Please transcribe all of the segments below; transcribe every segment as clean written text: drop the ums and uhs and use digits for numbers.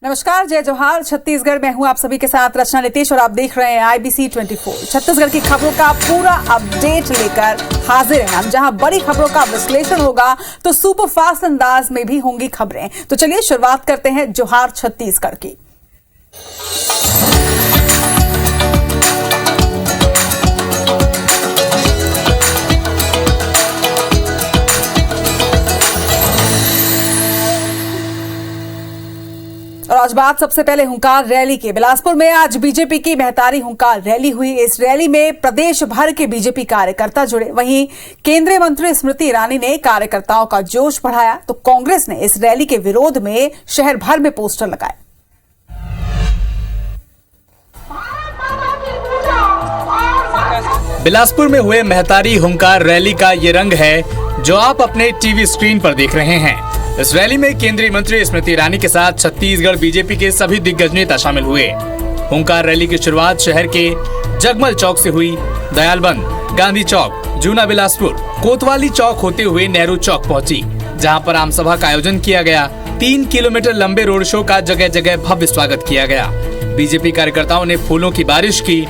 नमस्कार, जय जोहार। छत्तीसगढ़ में हूं आप सभी के साथ रचना नीतीश और आप देख रहे हैं IBC 24। छत्तीसगढ़ की खबरों का पूरा अपडेट लेकर हाजिर हैं हम, जहां बड़ी खबरों का विश्लेषण होगा तो सुपर फास्ट अंदाज में भी होंगी खबरें। तो चलिए शुरुआत करते हैं जोहार छत्तीसगढ़ की। और आज बात सबसे पहले हुंकार रैली की। बिलासपुर में आज बीजेपी की महतारी हुंकार रैली हुई। इस रैली में प्रदेश भर के बीजेपी कार्यकर्ता जुड़े। वहीं केंद्रीय मंत्री स्मृति ईरानी ने कार्यकर्ताओं का जोश बढ़ाया तो कांग्रेस ने इस रैली के विरोध में शहर भर में पोस्टर लगाए। बिलासपुर में हुए महतारी हुंकार रैली का ये रंग है जो आप अपने टीवी स्क्रीन पर देख रहे हैं। इस रैली में केंद्रीय मंत्री स्मृति ईरानी के साथ छत्तीसगढ़ बीजेपी के सभी दिग्गज नेता शामिल हुए। हुंकार रैली की शुरुआत शहर के जगमल चौक से हुई। दयालबंद, गांधी चौक, जूना बिलासपुर, कोतवाली चौक होते हुए नेहरू चौक पहुंची, जहां पर आम सभा का आयोजन किया गया। 3 किलोमीटर लंबे रोड शो का जगह जगह भव्य स्वागत किया गया। बीजेपी कार्यकर्ताओं ने फूलों की बारिश की।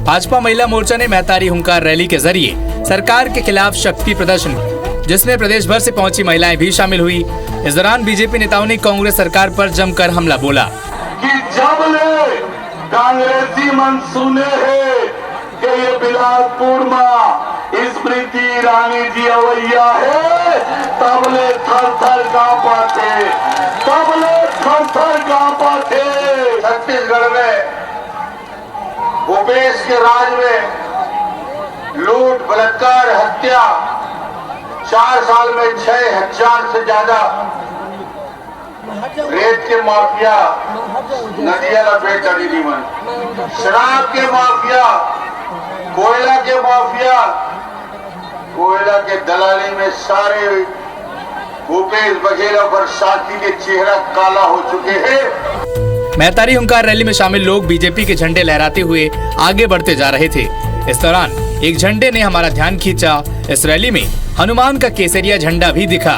भाजपा महिला मोर्चा ने महतारी हुंकार रैली के जरिए सरकार के खिलाफ शक्ति प्रदर्शन, जिसमें प्रदेश भर से पहुंची महिलाएं भी शामिल हुई। इस दौरान बीजेपी नेताओं ने कांग्रेस सरकार पर जमकर हमला बोला कि जब ले कांग्रेसी मन सुने है कि ये बिलासपुर में स्मृति ईरानी जी अवैया है, तब ले थर थर कांपा थे, तब ले थर थर कांपा थे। छत्तीसगढ़ में भूपेश के राज में लूट, बलात्कार, हत्या, 4 साल में 6000 से ज्यादा रेत के माफिया नदिया लपेट डाली जीवन, शराब के माफिया, कोयला के माफिया, कोयला के दलाली में सारे भूपेश बघेल और साथी के चेहरा काला हो चुके हैं। महतारी हुंकार रैली में शामिल लोग बीजेपी के झंडे लहराते हुए आगे बढ़ते जा रहे थे। इस दौरान एक झंडे ने हमारा ध्यान खींचा। इस रैली में हनुमान का केसरिया झंडा भी दिखा।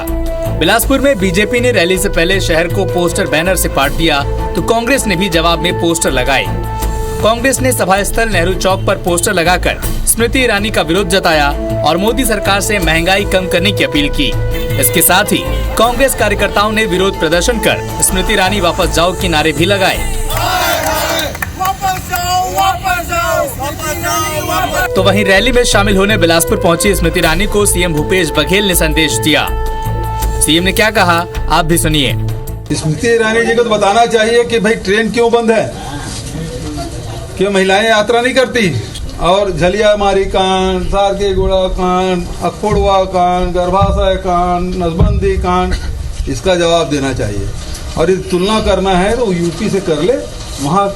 बिलासपुर में बीजेपी ने रैली से पहले शहर को पोस्टर बैनर से पाट दिया तो कांग्रेस ने भी जवाब में पोस्टर लगाए। कांग्रेस ने सभा स्थल नेहरू चौक पर पोस्टर लगाकर स्मृति ईरानी का विरोध जताया और मोदी सरकार से महंगाई कम करने की अपील की। इसके साथ ही कांग्रेस कार्यकर्ताओं ने विरोध प्रदर्शन कर स्मृति ईरानी वापस जाओ के नारे भी लगाए। तो वहीं रैली में शामिल होने बिलासपुर पहुंची स्मृति ईरानी को सीएम भूपेश बघेल ने संदेश दिया। सीएम ने क्या कहा, आप भी सुनिए। स्मृति ईरानी जी को तो बताना चाहिए कि भाई ट्रेन क्यों बंद है, क्यों महिलाएं यात्रा नहीं करती, और झलिया मारी कांड, सारके गोड़ा कांड, अखोड़वा कांड, गर्भाशय कांड, नसबंदी कांड, इसका जवाब देना चाहिए। और यदि तुलना करना है तो यूपी से कर ले, वहाँ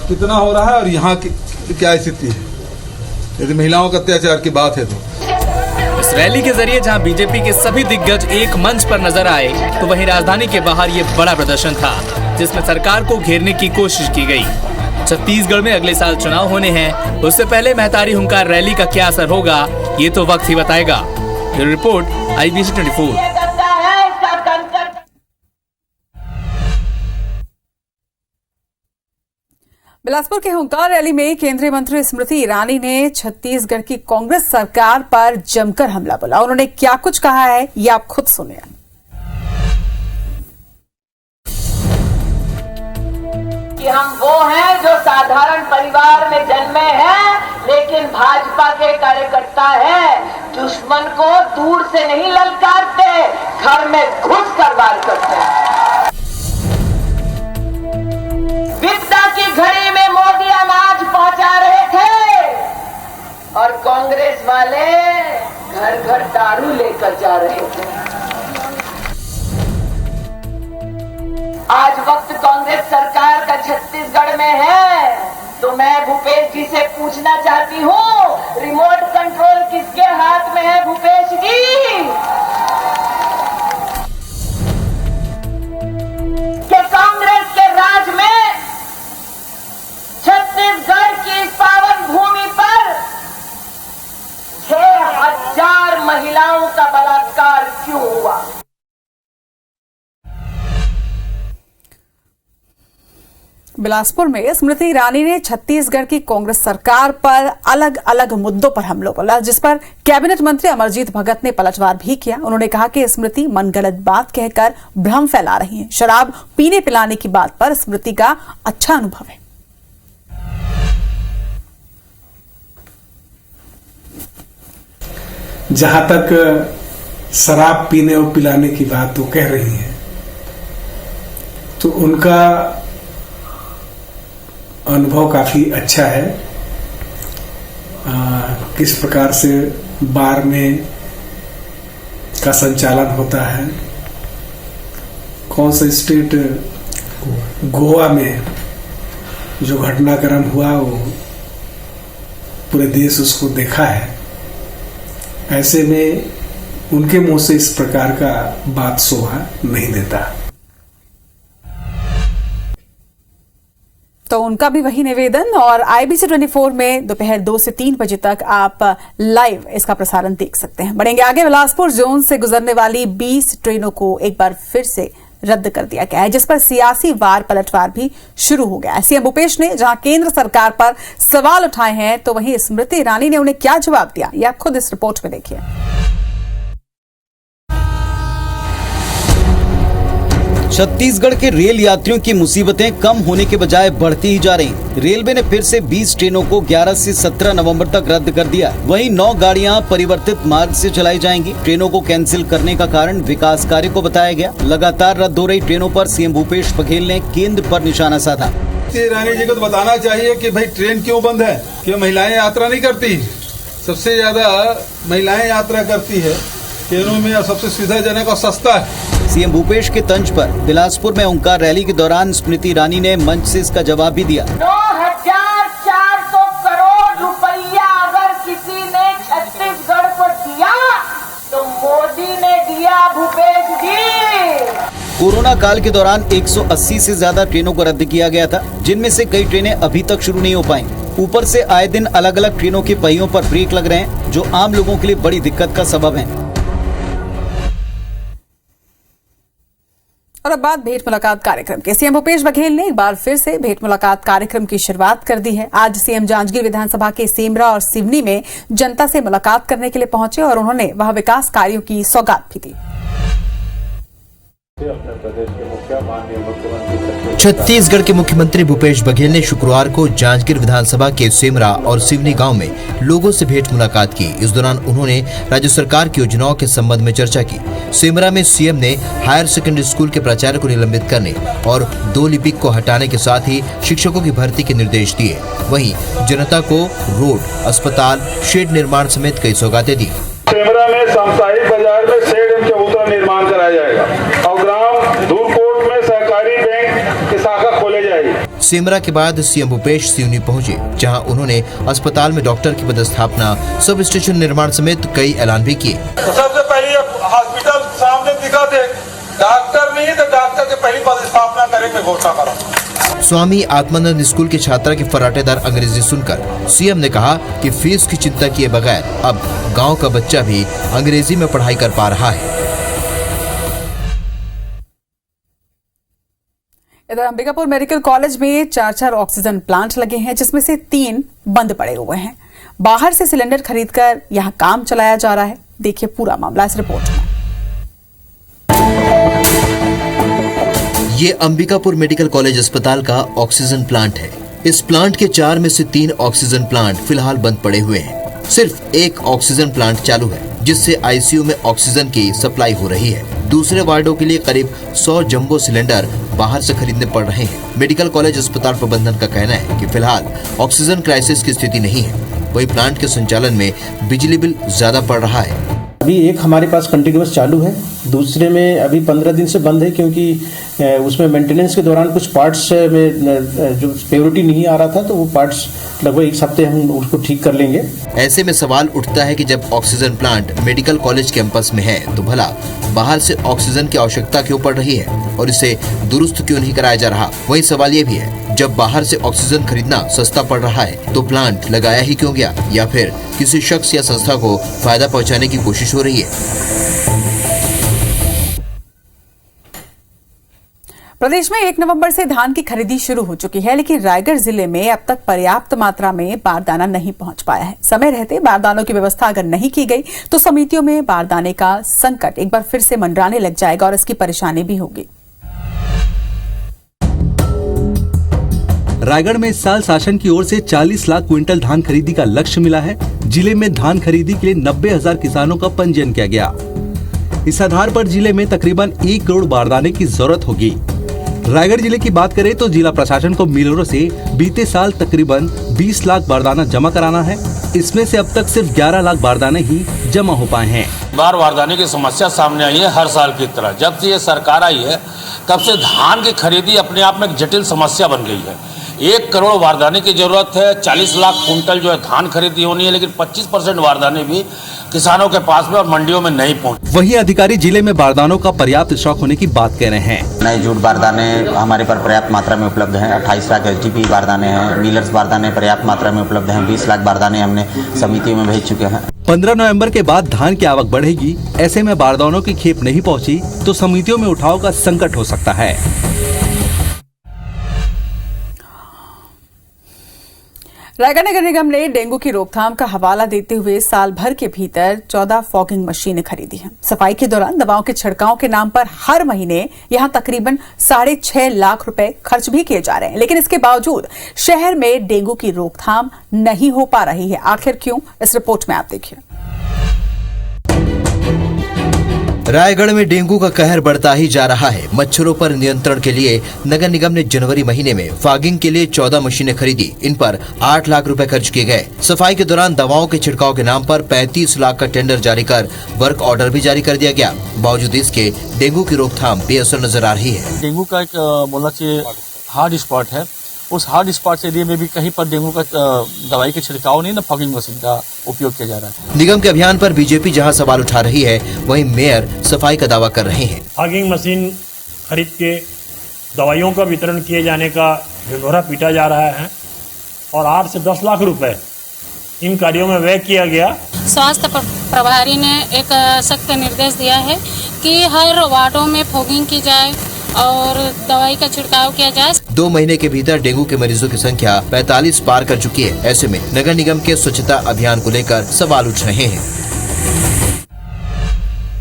कितना हो रहा है और यहाँ की क्या स्थिति है, यदि महिलाओं का अत्याचार की बात है तो। इस रैली के जरिए जहां बीजेपी के सभी दिग्गज एक मंच पर नजर आए तो वहीं राजधानी के बाहर ये बड़ा प्रदर्शन था जिसमें सरकार को घेरने की कोशिश की गई। छत्तीसगढ़ में अगले साल चुनाव होने हैं, उससे पहले महतारी हुंकार रैली का क्या असर होगा ये तो वक्त ही बताएगा। Report IBC 24। बिलासपुर के हुंकार रैली में केंद्रीय मंत्री स्मृति ईरानी ने छत्तीसगढ़ की कांग्रेस सरकार पर जमकर हमला बोला। उन्होंने क्या कुछ कहा है ये आप खुद सुनिए। कि हम वो हैं जो साधारण परिवार में जन्मे हैं, लेकिन भाजपा के कार्यकर्ता हैं। दुश्मन को दूर से नहीं ललकारते, घर में घुस कर वार करते हैं। विपदा की घड़ी में मोदी अनाज पहुंचा रहे थे और कांग्रेस वाले घर घर दारू लेकर जा रहे थे। आज वक्त कांग्रेस सरकार का छत्तीसगढ़ में है तो मैं भूपेश जी से पूछना चाहती हूँ, रिमोट कंट्रोल किसके हाथ में है भूपेश जी? कि कांग्रेस के राज में छत्तीसगढ़ की इस पावन भूमि पर 6000 महिलाओं का बलात्कार क्यों हुआ? बिलासपुर में स्मृति ईरानी ने छत्तीसगढ़ की कांग्रेस सरकार पर अलग अलग मुद्दों पर हमलों बोला, जिस पर कैबिनेट मंत्री अमरजीत भगत ने पलटवार भी किया। उन्होंने कहा कि स्मृति मनगढ़ंत बात कहकर भ्रम फैला रही हैं। शराब पीने पिलाने की बात पर स्मृति का अच्छा अनुभव है। जहां तक शराब पीने और पिलाने की बात वो कह रही हैं, तो उनका अनुभव काफी अच्छा है। किस प्रकार से बार में का संचालन होता है, कौन सा स्टेट, गोवा में जो घटनाक्रम हुआ वो पूरे देश उसको देखा है। ऐसे में उनके मुंह से इस प्रकार का बात शोभा नहीं देता। तो उनका भी वही निवेदन। और IBC 24 में दोपहर 2 से 3 बजे तक आप लाइव इसका प्रसारण देख सकते हैं। बढ़ेंगे आगे। बिलासपुर जोन से गुजरने वाली 20 ट्रेनों को एक बार फिर से रद्द कर दिया गया है, जिस पर सियासी वार पलटवार भी शुरू हो गया है। सीएम भूपेश ने जहां केंद्र सरकार पर सवाल उठाए हैं, तो वहीं स्मृति ईरानी ने उन्हें क्या जवाब दिया, ये आप खुद इस रिपोर्ट में देखिए। छत्तीसगढ़ के रेल यात्रियों की मुसीबतें कम होने के बजाय बढ़ती ही जा रही। रेलवे ने फिर से 20 ट्रेनों को 11 से 17 नवंबर तक रद्द कर दिया। वहीं 9 गाड़ियां परिवर्तित मार्ग से चलाई जाएंगी। ट्रेनों को कैंसिल करने का कारण विकास कार्य को बताया गया। लगातार रद्द हो रही ट्रेनों पर सीएम भूपेश बघेल ने केंद्र पर निशाना साधा। ईरानी जी को तो बताना चाहिए कि भाई ट्रेन क्यों बंद है, क्यों महिलाएं यात्रा नहीं करती। सबसे ज्यादा महिलाएं यात्रा करती है ट्रेनों में, और सबसे सुविधाजनक और सस्ता है। सीएम भूपेश के तंज पर बिलासपुर में ओंकार रैली के दौरान स्मृति ईरानी ने मंच से इसका जवाब भी दिया। 9,400 करोड़ रुपया अगर किसी ने छत्तीसगढ़ को दिया तो मोदी ने दिया, भूपेश जी। कोरोना काल के दौरान 180 से ज्यादा ट्रेनों को रद्द किया गया था, जिनमें से कई ट्रेनें अभी तक शुरू नहीं हो पाई। ऊपर से आए दिन अलग अलग ट्रेनों के पहियों पर ब्रेक लग रहे हैं, जो आम लोगों के लिए बड़ी दिक्कत का सबब है। और अब बात भेंट मुलाकात कार्यक्रम के। सीएम भूपेश बघेल ने एक बार फिर से भेंट मुलाकात कार्यक्रम की शुरुआत कर दी है। आज सीएम जांजगीर विधानसभा के सेमरा और सिवनी में जनता से मुलाकात करने के लिए पहुंचे और उन्होंने वहां विकास कार्यों की सौगात भी दी। छत्तीसगढ़ के मुख्यमंत्री भूपेश बघेल ने शुक्रवार को जांजगीर विधानसभा के सेमरा और सिवनी गांव में लोगों से भेंट मुलाकात की। इस दौरान उन्होंने राज्य सरकार की योजनाओं के संबंध में चर्चा की। सेमरा में सीएम ने हायर सेकेंडरी स्कूल के प्राचार्य को निलंबित करने और 2 लिपिक को हटाने के साथ ही शिक्षकों की भर्ती के निर्देश दिए। वहीं जनता को रोड, अस्पताल, शेड निर्माण समेत कई सौगातें दी। सेमरा में साप्ताहिक बाजार में शेड एवं चबूतरा निर्माण कराया जाएगा और ग्राम धूरकोट में सहकारी बैंक की शाखा खोले जाएगी। सेमरा के बाद सीएम भूपेश सिवनी पहुंचे, जहां उन्होंने अस्पताल में डॉक्टर की पदस्थापना, सब स्टेशन निर्माण समेत कई ऐलान भी किए। सबसे पहले हॉस्पिटल सामने दिखा थे, डॉक्टर नहीं तो डॉक्टर के पहली पदस्थापना करे के घोषणा करो। स्वामी आत्मानंद स्कूल के छात्रा की फर्राटेदार अंग्रेजी सुनकर सीएम ने कहा कि फीस की चिंता किए बगैर अब गांव का बच्चा भी अंग्रेजी में पढ़ाई कर पा रहा है। इधर अंबिकापुर मेडिकल कॉलेज में 4 ऑक्सीजन प्लांट लगे हैं, जिसमें से 3 बंद पड़े हुए हैं। बाहर से सिलेंडर खरीदकर यहां काम चलाया जा रहा है। देखिए पूरा मामला इस रिपोर्ट में। ये अंबिकापुर मेडिकल कॉलेज अस्पताल का ऑक्सीजन प्लांट है। इस प्लांट के 4 में से 3 ऑक्सीजन प्लांट फिलहाल बंद पड़े हुए हैं। सिर्फ एक ऑक्सीजन प्लांट चालू है, जिससे आईसीयू में ऑक्सीजन की सप्लाई हो रही है। दूसरे वार्डों के लिए करीब 100 जंबो सिलेंडर बाहर से खरीदने पड़ रहे हैं। मेडिकल कॉलेज अस्पताल प्रबंधन का कहना है कि फिलहाल ऑक्सीजन क्राइसिस की स्थिति नहीं है। वही प्लांट के संचालन में बिजली बिल ज्यादा पड़ रहा है। अभी एक हमारे पास कंटिन्यूअस चालू है, दूसरे में अभी 15 दिन से बंद है, क्योंकि उसमें मेंटेनेंस के दौरान कुछ पार्ट्स में जो प्योरिटी नहीं आ रहा था, तो वो पार्ट्स लगभग 1 हफ्ते हम उसको ठीक कर लेंगे। ऐसे में सवाल उठता है कि जब oxygen plant medical college campus में है, तो भला बाहर से ऑक्सीजन की आवश्यकता क्यों पड़ रही है और इसे दुरुस्त क्यों नहीं कराया जा रहा। वही सवाल ये भी है, जब बाहर से ऑक्सीजन खरीदना सस्ता पड़ रहा है, तो प्लांट लगाया ही क्यों गया, या फिर किसी शख्स या संस्था को फायदा पहुंचाने की कोशिश हो रही है। प्रदेश में 1 नवंबर से धान की खरीदी शुरू हो चुकी है, लेकिन रायगढ़ जिले में अब तक पर्याप्त मात्रा में बारदाना नहीं पहुंच पाया है। समय रहते बारदानों की व्यवस्था अगर नहीं की गई तो समितियों में बारदाने का संकट एक बार फिर से मंडराने लग जाएगा और इसकी परेशानी भी होगी। रायगढ़ में इस साल शासन की ओर से 40 लाख क्विंटल धान खरीदी का लक्ष्य मिला है। जिले में धान खरीदी के लिए 90,000 किसानों का पंजीयन किया गया। इस आधार पर जिले में तकरीबन 1 करोड़ बारदाने की जरूरत होगी। रायगढ़ जिले की बात करें तो जिला प्रशासन को मिलरों से बीते साल तकरीबन 20 लाख बारदाना जमा कराना है। इसमें से अब तक सिर्फ 11 लाख बारदाने ही जमा हो पाए हैं। बारदाने की समस्या सामने आई है हर साल की तरह। जब से ये सरकार आई है तब से धान की खरीदी अपने आप में एक जटिल समस्या बन गई है। 1 करोड़ बारदाने की जरूरत है, 40 लाख कुंटल जो है धान खरीदी होनी है, लेकिन 25% बारदाने भी किसानों के पास में और मंडियों में नहीं पहुंच। वहीं अधिकारी जिले में बारदानों का पर्याप्त स्टॉक होने की बात कह रहे हैं। नए जूट बारदाने हमारे पर पर्याप्त मात्रा में उपलब्ध हैं। 28 लाख LTP बारदाने हैं। मिलर्स बारदाने पर्याप्त मात्रा में उपलब्ध हैं। 20 लाख बारदाने हमने समितियों में भेज चुके हैं। 15 नवंबर के बाद धान की आवक बढ़ेगी। ऐसे में बारदानों की खेप नहीं पहुंची तो समितियों में उठाव का संकट हो सकता है। रायगढ़ नगर निगम ने डेंगू की रोकथाम का हवाला देते हुए साल भर के भीतर 14 फॉगिंग मशीनें खरीदी हैं। सफाई के दौरान दवाओं के छिड़काव के नाम पर हर महीने यहां तकरीबन 6.5 लाख रुपए खर्च भी किए जा रहे हैं, लेकिन इसके बावजूद शहर में डेंगू की रोकथाम नहीं हो पा रही है। आखिर क्यों, इस रिपोर्ट में आप देखिए। रायगढ़ में डेंगू का कहर बढ़ता ही जा रहा है। मच्छरों पर नियंत्रण के लिए नगर निगम ने जनवरी महीने में फॉगिंग के लिए 14 मशीनें खरीदी। इन पर 8 लाख रुपए खर्च किए गए। सफाई के दौरान दवाओं के छिड़काव के नाम पर 35 लाख का टेंडर जारी कर वर्क ऑर्डर भी जारी कर दिया गया। बावजूद इसके डेंगू की रोकथाम बेअसर नजर आ रही है। डेंगू का एक बोला चाहिए हार्ड स्पॉट है। उस हार्ड स्पॉट एरिया में भी कहीं पर डेंगू का दवाई के छिड़काव नहीं, ना फॉगिंग मशीन का उपयोग किया जा रहा है। निगम के अभियान पर बीजेपी जहां सवाल उठा रही है, वहीं मेयर सफाई का दावा कर रहे हैं। फॉगिंग मशीन खरीद के दवाइयों का वितरण किए जाने का ढिढोरा पीटा जा रहा है और 8 से 10 लाख रुपए इन कार्यों में व्यय किया गया। स्वास्थ्य प्रभारी ने एक सख्त निर्देश दिया है कि हर वार्डों में फॉगिंग की जाए और दवाई का छिड़काव किया जाए। 2 महीने के भीतर डेंगू के मरीजों की संख्या 45 पार कर चुकी है। ऐसे में नगर निगम के स्वच्छता अभियान को लेकर सवाल उठ रहे हैं।